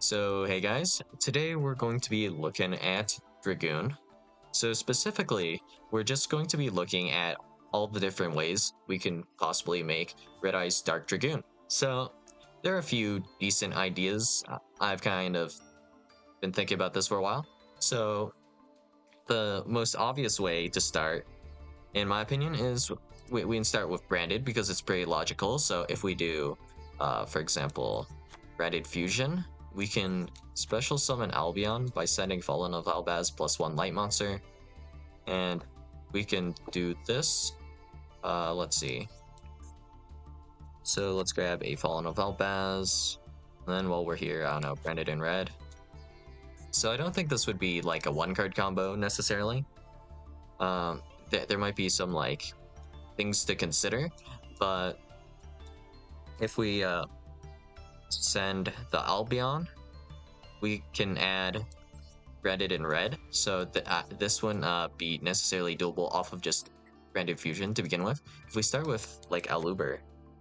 So hey guys, today we're going to be looking at Dragoon. So specifically, we're just going to be looking at all the different ways we can possibly make Red Eye's Dark Dragoon. So there are a few decent ideas. I've kind of been thinking about this for a while. So the most obvious way to start, in my opinion, is we can start with branded because it's pretty logical. So if we do, for example, branded fusion, we can special summon Albion by sending Fallen of Albaz +1 light monster, and we can do this. Let's see. So let's grab a Fallen of Albaz. And then while we're here, I don't know, branded in red. So I don't think this would be like a one card combo necessarily. There might be some like things to consider, but if we send the Albion, we can add branded in red, so this wouldn't be necessarily doable off of just branded fusion to begin with. If we start with like Aluber,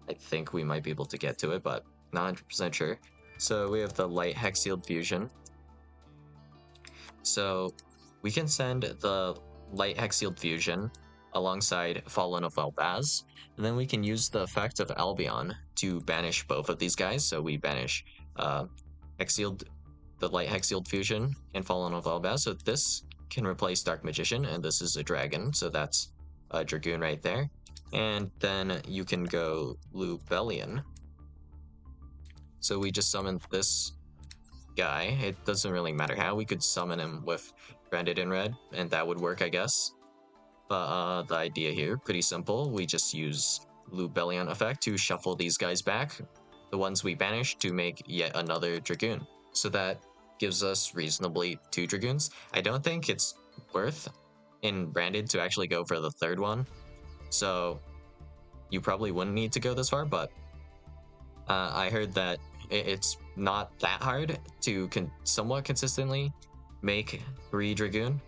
I think we might be able to get to it, but not 100% sure. So we have the light hex sealed fusion. So we can send the light hex sealed fusion alongside Fallen of Albaz, and then we can use the effect of Albion to banish both of these guys. So we banish hex sealed, the light hex sealed fusion, and Fallen of Albaz. So this can replace Dark Magician, and this is a dragon, so that's a Dragoon right there. And then you can go Lubellion. So we just summon this guy. It doesn't really matter how. We could summon him with branded in red, and that would work, I guess. But the idea here, pretty simple. We just use Lubellion effect to shuffle these guys back, the ones we banished, to make yet another Dragoon. So that gives us reasonably 2 Dragoons. I don't think it's worth in branded to actually go for the third one. So you probably wouldn't need to go this far, but I heard that it's not that hard to somewhat consistently make 3 Dragoon.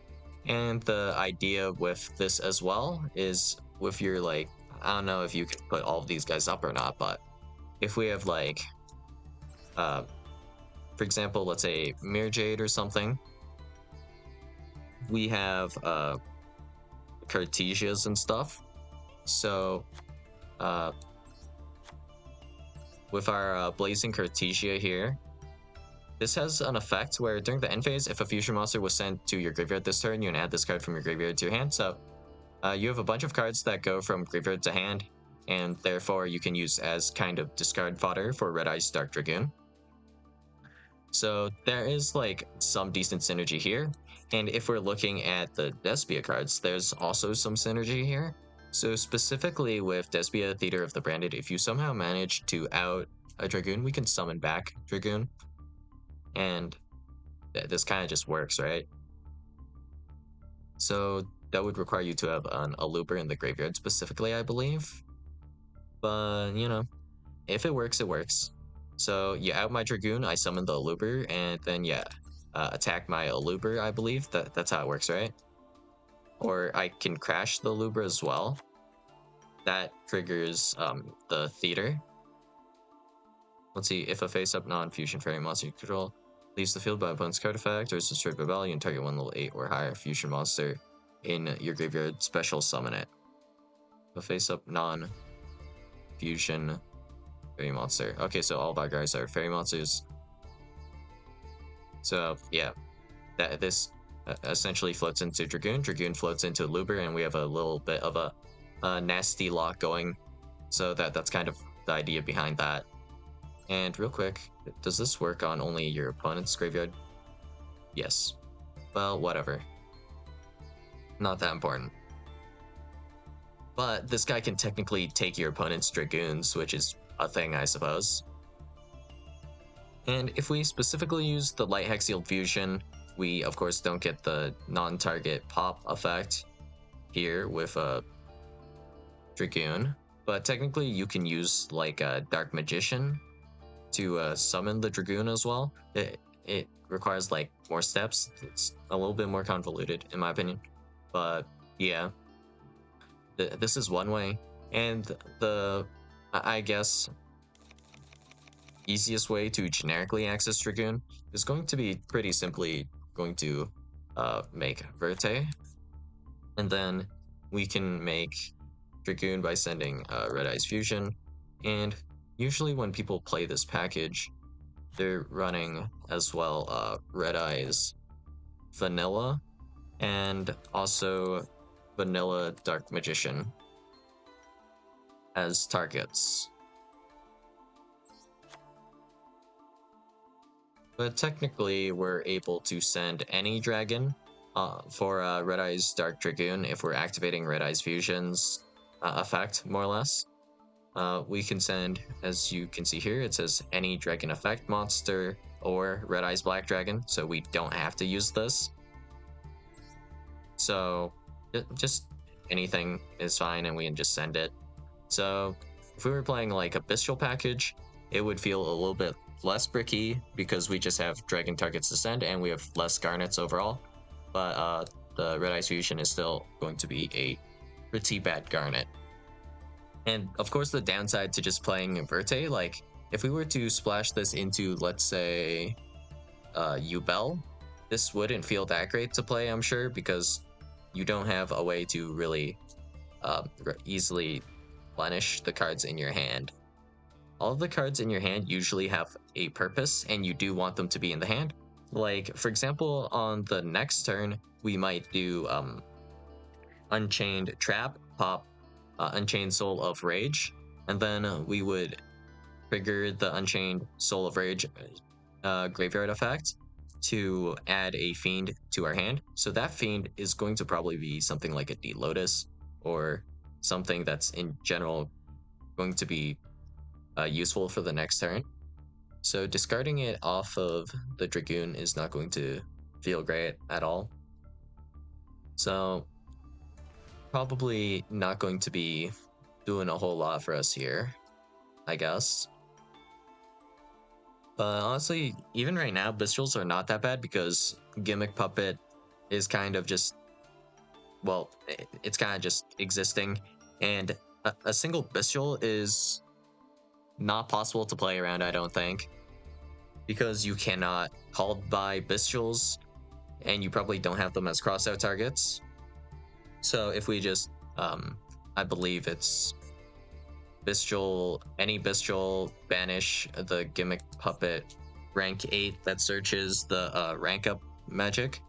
And the idea with this as well is with your like, I don't know if you can put all of these guys up or not, but if we have like, for example, let's say Mirror Jade or something, we have Cartesias and stuff. So with our Blazing Cartesia here, this has an effect where during the end phase, if a fusion monster was sent to your graveyard this turn, you can add this card from your graveyard to your hand. So you have a bunch of cards that go from graveyard to hand, and therefore you can use as kind of discard fodder for Red Eye's Dark Dragoon. So there is like some decent synergy here. And if we're looking at the Despia cards, there's also some synergy here. So specifically with Despia, Theater of the Branded, if you somehow manage to out a Dragoon, we can summon back Dragoon. And this kind of just works, right? So that would require you to have an Aluber in the graveyard specifically, I believe. But, you know, if it works, it works. So you out my Dragoon, I summon the Aluber, and then yeah, attack my Aluber, I believe. That's how it works, right? Or I can crash the Aluber as well. That triggers the Theater. Let's see, if a face-up non-fusion fairy monster you control leaves the field by opponent's card effect or is destroyed by value, and target 1 level 8 or higher fusion monster in your graveyard, special summon it. A face-up non-fusion fairy monster. Okay, so all of our guys are fairy monsters. So yeah, this essentially floats into Dragoon. Dragoon floats into Luber, and we have a little bit of a nasty lock going. So that's kind of the idea behind that. And real quick, does this work on only your opponent's graveyard? Yes. Well, whatever. Not that important. But this guy can technically take your opponent's Dragoons, which is a thing, I suppose. And if we specifically use the Light Hex Sealed Fusion, we of course don't get the non-target pop effect here with a Dragoon. But technically you can use like a Dark Magician to summon the Dragoon as well. It requires like more steps. It's a little bit more convoluted in my opinion. But yeah, this is one way. And I guess easiest way to generically access Dragoon is going to be pretty simply going to make verte, and then we can make Dragoon by sending Red Eyes Fusion. And usually when people play this package, they're running as well Red Eyes Vanilla and also Vanilla Dark Magician as targets. But technically, we're able to send any dragon for Red Eyes Dark Dragoon if we're activating Red Eyes Fusion's effect, more or less. We can send, as you can see here, it says any dragon effect monster or Red Eyes Black Dragon, so we don't have to use this. So just anything is fine and we can just send it. So if we were playing like a bestial package, it would feel a little bit less bricky because we just have dragon targets to send and we have less garnets overall. But the Red Eyes Fusion is still going to be a pretty bad garnet. And of course, the downside to just playing verte, like if we were to splash this into, let's say, yugioh, this wouldn't feel that great to play, I'm sure, because you don't have a way to really easily replenish the cards in your hand. All of the cards in your hand usually have a purpose, and you do want them to be in the hand. Like, for example, on the next turn, we might do Unchained Trap, pop Unchained Soul of Rage, and then we would trigger the Unchained Soul of Rage graveyard effect to add a Fiend to our hand. So that Fiend is going to probably be something like a D-Lotus or something that's in general going to be useful for the next turn. So discarding it off of the Dragoon is not going to feel great at all. So probably not going to be doing a whole lot for us here, I guess. But honestly, even right now, Bestials are not that bad because Gimmick Puppet is kind of just, well, it's kind of just existing. And a single Bestial is not possible to play around, I don't think. Because you cannot called by Bestials, and you probably don't have them as crossout targets. So if we just, I believe it's Bestial, any Bestial, banish the Gimmick Puppet rank 8 that searches the rank up magic.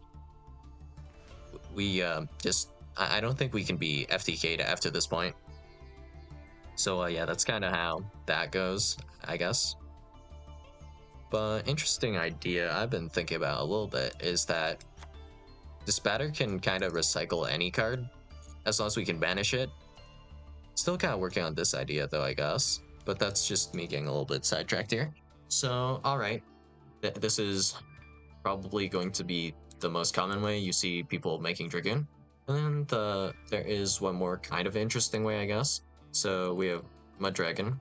We I don't think we can be FTK'd after this point. So yeah, that's kind of how that goes, I guess. But interesting idea I've been thinking about a little bit is that the Spatter can kind of recycle any card as long as we can banish it. Still kind of working on this idea though, I guess. But that's just me getting a little bit sidetracked here. So, alright. This is probably going to be the most common way you see people making Dragoon. And then there is one more kind of interesting way, I guess. So we have Mudragon.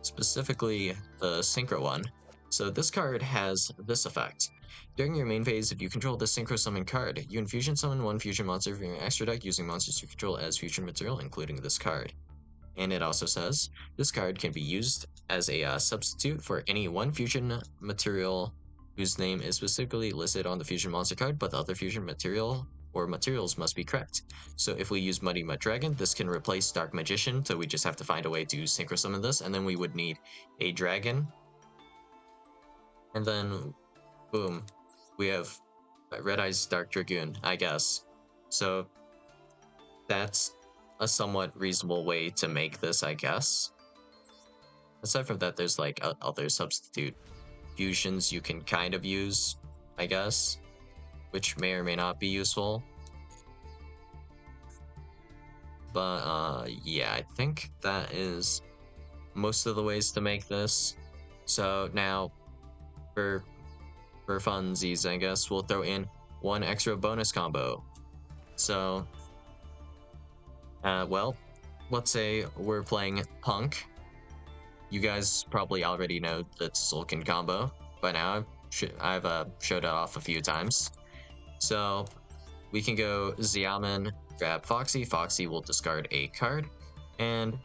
Specifically, the synchro one. So this card has this effect. During your main phase, if you control the synchro summon card, you infusion summon one fusion monster from your extra deck using monsters you control as fusion material, including this card. And it also says, this card can be used as a substitute for any one fusion material whose name is specifically listed on the fusion monster card, but the other fusion material or materials must be correct. So if we use Muddy Mudragon, this can replace Dark Magician, so we just have to find a way to synchro summon this, and then we would need a dragon. And then, boom, we have Red Eyes Dark Dragoon, I guess. So that's a somewhat reasonable way to make this, I guess. Aside from that, there's like other substitute fusions you can kind of use, I guess, which may or may not be useful. But yeah, I think that is most of the ways to make this. So now, for funsies, I guess, we'll throw in one extra bonus combo. So, well, let's say we're playing Punk. You guys probably already know the Tzolk'in combo by now. I've showed it off a few times. So we can go Xiamen, grab Foxy. Foxy will discard a card, and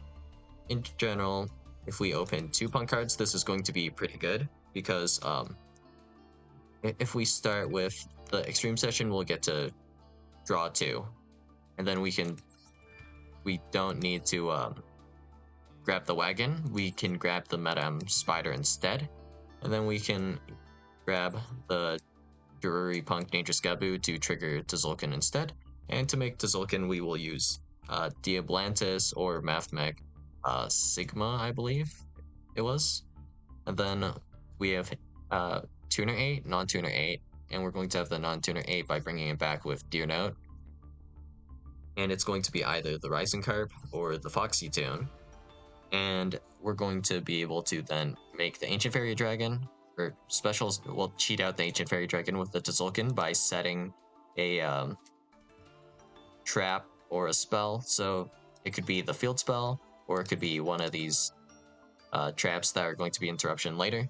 in general, if we open 2 punk cards, this is going to be pretty good because if we start with the extreme session, we'll get to draw 2, and then we don't need to grab the wagon. We can grab the Madame Spider instead, and then we can grab the Drury Punk Dangerous Gabu to trigger Tzolk'in instead. And to make Tzolk'in, we will use Diablantis or Mathmech Sigma, I believe it was. And then we have Tuner 8, non-Tuner 8, and we're going to have the non-Tuner 8 by bringing it back with Deer Note. And it's going to be either the Rising Carp or the Foxy Tune. And we're going to be able to then make the Ancient Fairy Dragon, or specials, we'll cheat out the Ancient Fairy Dragon with the Tzolk'in by setting a trap or a spell. So it could be the field spell, or it could be one of these traps that are going to be interruption later.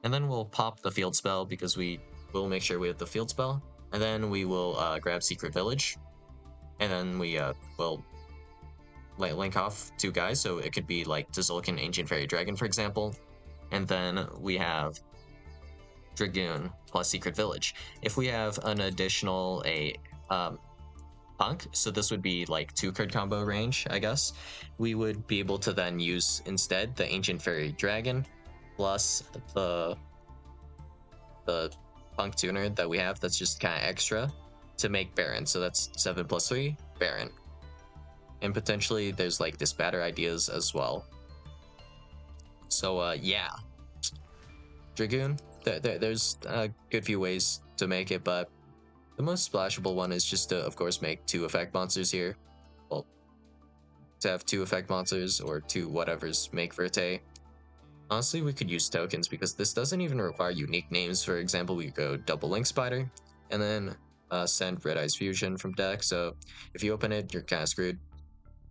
And then we'll pop the field spell because we will make sure we have the field spell. And then we will grab Secret Village. And then we will link off 2 guys, so it could be like Tzolk'in Ancient Fairy Dragon, for example. And then we have Dragoon plus Secret Village. If we have an additional punk, so this would be like 2 card combo range, I guess, we would be able to then use instead the Ancient Fairy Dragon plus the punk tuner that we have that's just kind of extra to make Baron. So that's 7 plus 3 Baron. And potentially there's like disbatter ideas as well. So yeah, Dragoon, there's a good few ways to make it, but the most splashable one is just to, of course, make 2 effect monsters here. Well, to have 2 effect monsters or 2 whatevers make verte. Honestly, we could use tokens because this doesn't even require unique names. For example, we could go double link spider and then send Red Eyes Fusion from deck. So if you open it, you're kind of screwed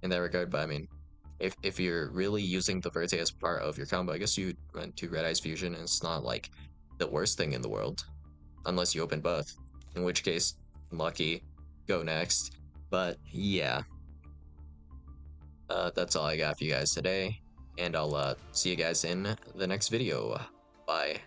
in that regard. But I mean, if you're really using the verte as part of your combo, I guess you went to Red Eyes Fusion, and it's not like the worst thing in the world, unless you open both. In which case, lucky, go next. But yeah, that's all I got for you guys today, and I'll see you guys in the next video. Bye.